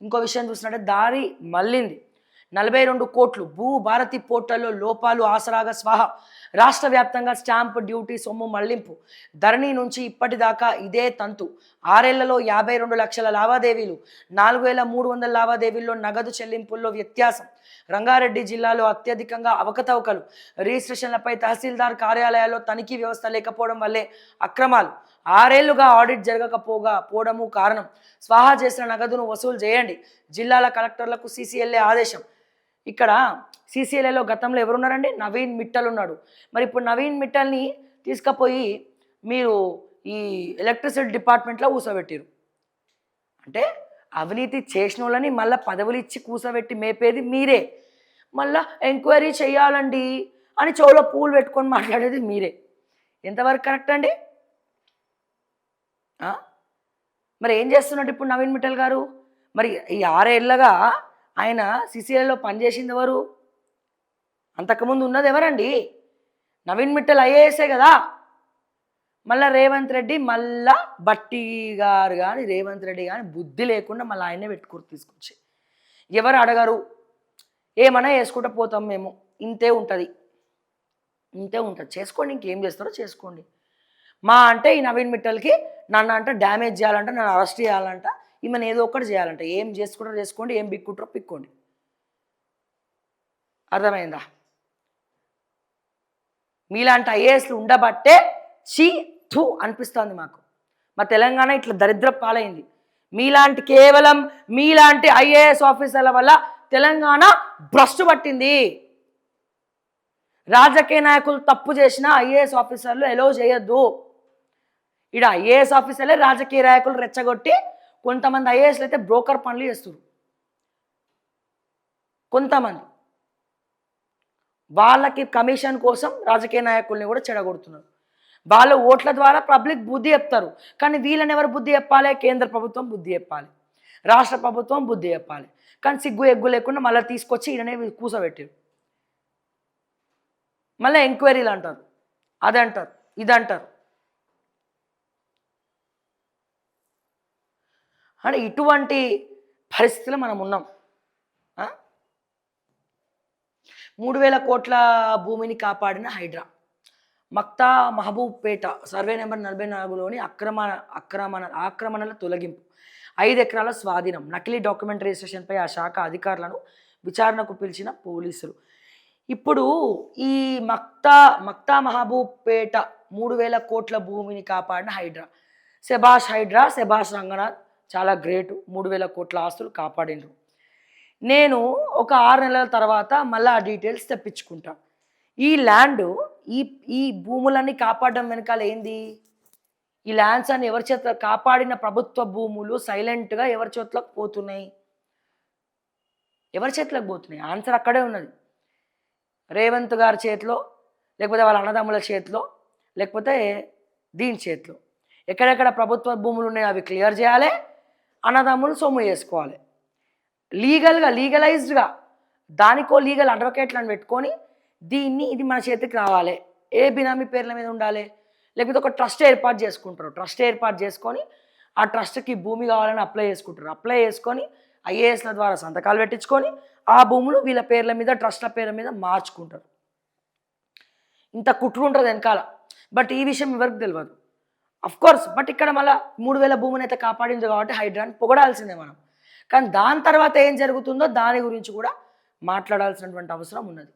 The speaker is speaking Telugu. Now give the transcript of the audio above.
ఇంకో విషయం చూసినట్టే దారి మళ్ళింది. 42 కోట్లు భూ భారతి పోర్టల్లో లోపాలు ఆసరాగా స్వాహ. రాష్ట్ర వ్యాప్తంగా స్టాంపు డ్యూటీ సొమ్ము మళ్లింపు. ధరణి నుంచి ఇప్పటిదాకా ఇదే తంతు. 6 ఏళ్లలో 52 లక్షల లావాదేవీలు, 4,300 లావాదేవీల్లో నగదు చెల్లింపుల్లో వ్యత్యాసం. రంగారెడ్డి జిల్లాలో అత్యధికంగా అవకతవకలు. రిజిస్ట్రేషన్లపై తహసీల్దార్ కార్యాలయాల్లో తనిఖీ వ్యవస్థ లేకపోవడం వల్లే అక్రమాలు. 6 ఏళ్లుగా ఆడిట్ జరగకపోవడము కారణం. స్వాహా చేసిన నగదును వసూలు చేయండి. జిల్లాల కలెక్టర్లకు సీసీఎల్ఏ ఆదేశం. ఇక్కడ సీసీఎల్ఏలో గతంలో ఎవరున్నారండి? నవీన్ మిట్టల్ ఉన్నాడు. మరి ఇప్పుడు నవీన్ మిట్టల్ని తీసుకుపోయి మీరు ఈ ఎలక్ట్రిసిటీ డిపార్ట్మెంట్లో కూర్చోబెట్టారు. అంటే అవినీతి చేసిన వాళ్ళని మళ్ళీ పదవులు ఇచ్చి కూర్చోబెట్టి మేపేది మీరే. మళ్ళీ ఎంక్వైరీ చేయాలండి అని చెవులో పూలు పెట్టుకొని మాట్లాడేది మీరే. ఎంతవరకు కరెక్ట్ అండి? మరి ఏం చేస్తున్నట్టు ఇప్పుడు నవీన్ మిట్టల్ గారు? మరి ఈ 6 ఏళ్ళగా ఆయన సిసిఐలో పనిచేసింది ఎవరు? అంతకుముందు ఉన్నది ఎవరండి? నవీన్ మిట్టల్ ఐఏఎస్ఏ కదా. మళ్ళీ రేవంత్ రెడ్డి మళ్ళా బట్టి గారు కానీ రేవంత్ రెడ్డి కానీ బుద్ధి లేకుండా మళ్ళీ ఆయనే పెట్టుకుని తీసుకొచ్చి ఎవరు అడగరు, ఏమన్నా వేసుకుంటూ పోతాం మేము, ఇంతే ఉంటుంది చేసుకోండి, ఇంకేం చేస్తారో చేసుకోండి. మా అంటే ఈ నవీన్ మిట్టల్కి నన్ను అంటే డ్యామేజ్ చేయాలంట, నన్ను అరెస్ట్ చేయాలంట, ఈమెను ఏదో ఒకటి చేయాలంట. ఏం చేసుకుంటారో చేసుకోండి, ఏం బిక్కుంటారో పిక్కోండి. అర్థమైందా? మీలాంటి ఐఏఎస్లు ఉండబట్టే చీ థూ అనిపిస్తుంది మాకు. మా తెలంగాణ ఇట్లా దరిద్ర పాలైంది. కేవలం మీలాంటి ఐఏఎస్ ఆఫీసర్ల వల్ల తెలంగాణ భ్రష్టు పట్టింది. రాజకీయ నాయకులు తప్పు చేసిన ఐఏఎస్ ఆఫీసర్లు ఎలో చేయొద్దు. ఇక్కడ ఐఏఎస్ ఆఫీసర్లే రాజకీయ నాయకులు రెచ్చగొట్టి కొంతమంది ఐఏఎస్లు అయితే బ్రోకర్ పనులు చేస్తారు. కొంతమంది వాళ్ళకి కమిషన్ కోసం రాజకీయ నాయకుల్ని కూడా చెడగొడుతున్నారు. వాళ్ళు ఓట్ల ద్వారా పబ్లిక్ బుద్ధి చెప్తారు. కానీ వీళ్ళని ఎవరు బుద్ధి చెప్పాలి? కేంద్ర ప్రభుత్వం బుద్ధి చెప్పాలి, రాష్ట్ర ప్రభుత్వం బుద్ధి చెప్పాలి. కానీ సిగ్గు ఎగ్గు లేకుండా మళ్ళీ తీసుకొచ్చి ఈయననే కూసబెట్టారు. మళ్ళీ ఎంక్వైరీలు అంటారు, అదంటారు, ఇదంటారు. అంటే ఇటువంటి పరిస్థితులు మనం ఉన్నాం. 3,000 కోట్ల భూమిని కాపాడిన హైడ్రా. మక్తా మహబూబ్ పేట సర్వే నెంబర్ 44లోని ఆక్రమణల తొలగింపు, 5 ఎకరాల స్వాధీనం, నకిలీ డాక్యుమెంట్ రిజిస్ట్రేషన్పై ఆ శాఖ అధికారులను విచారణకు పిలిచిన పోలీసులు. ఇప్పుడు ఈ మక్తా మహబూబ్ పేట 3,000 కోట్ల భూమిని కాపాడిన హైడ్రా. శభాష్ రంగనాథ్ చాలా గ్రేటు. 3,000 కోట్ల ఆస్తులు కాపాడినరు. నేను ఒక 6 నెలల తర్వాత మళ్ళీ ఆ డీటెయిల్స్ తెప్పించుకుంటా. ఈ ల్యాండ్ ఈ భూములన్నీ కాపాడడం వెనకాల ఏంది? ఈ ల్యాండ్స్ అని ఎవరి చేత కాపాడిన ప్రభుత్వ భూములు సైలెంట్గా ఎవరి చేతులకు పోతున్నాయి? ఎవరి చేతులకు పోతున్నాయి? ఆన్సర్ అక్కడే ఉన్నది. రేవంత్ గారి చేతిలో, లేకపోతే వాళ్ళ అన్నదమ్ముల చేతిలో, లేకపోతే దీని చేతిలో. ఎక్కడెక్కడ ప్రభుత్వ భూములు ఉన్నాయో అవి క్లియర్ చేయాలి, అన్నదమ్ములు సొమ్ము చేసుకోవాలి. లీగలైజ్డ్గా దానికో లీగల్ అడ్వకేట్లను పెట్టుకొని ఇది మన చేతికి రావాలి. ఏ బినామీ పేర్ల మీద ఉండాలి, లేకపోతే ఒక ట్రస్ట్ ఏర్పాటు చేసుకుంటారు. ట్రస్ట్ ఏర్పాటు చేసుకొని ఆ ట్రస్ట్కి భూమి కావాలని అప్లై చేసుకుంటారు. అప్లై చేసుకొని ఐఏఎస్ల ద్వారా సంతకాలు పెట్టించుకొని ఆ భూములు వీళ్ళ పేర్ల మీద, ట్రస్ట్ల పేర్ల మీద మార్చుకుంటారు. ఇంత కుట్రు ఉంటుంది వెనకాల. బట్ ఈ విషయం ఎవరికి తెలియదు అఫ్కోర్స్. బట్ ఇక్కడ మళ్ళీ 3,000 భూమిని అయితే కాపాడింది కాబట్టి హైడ్రాని పొగడాల్సిందే మనం. కానీ దాని తర్వాత ఏం జరుగుతుందో దాని గురించి కూడా మాట్లాడాల్సినటువంటి అవసరం ఉన్నది.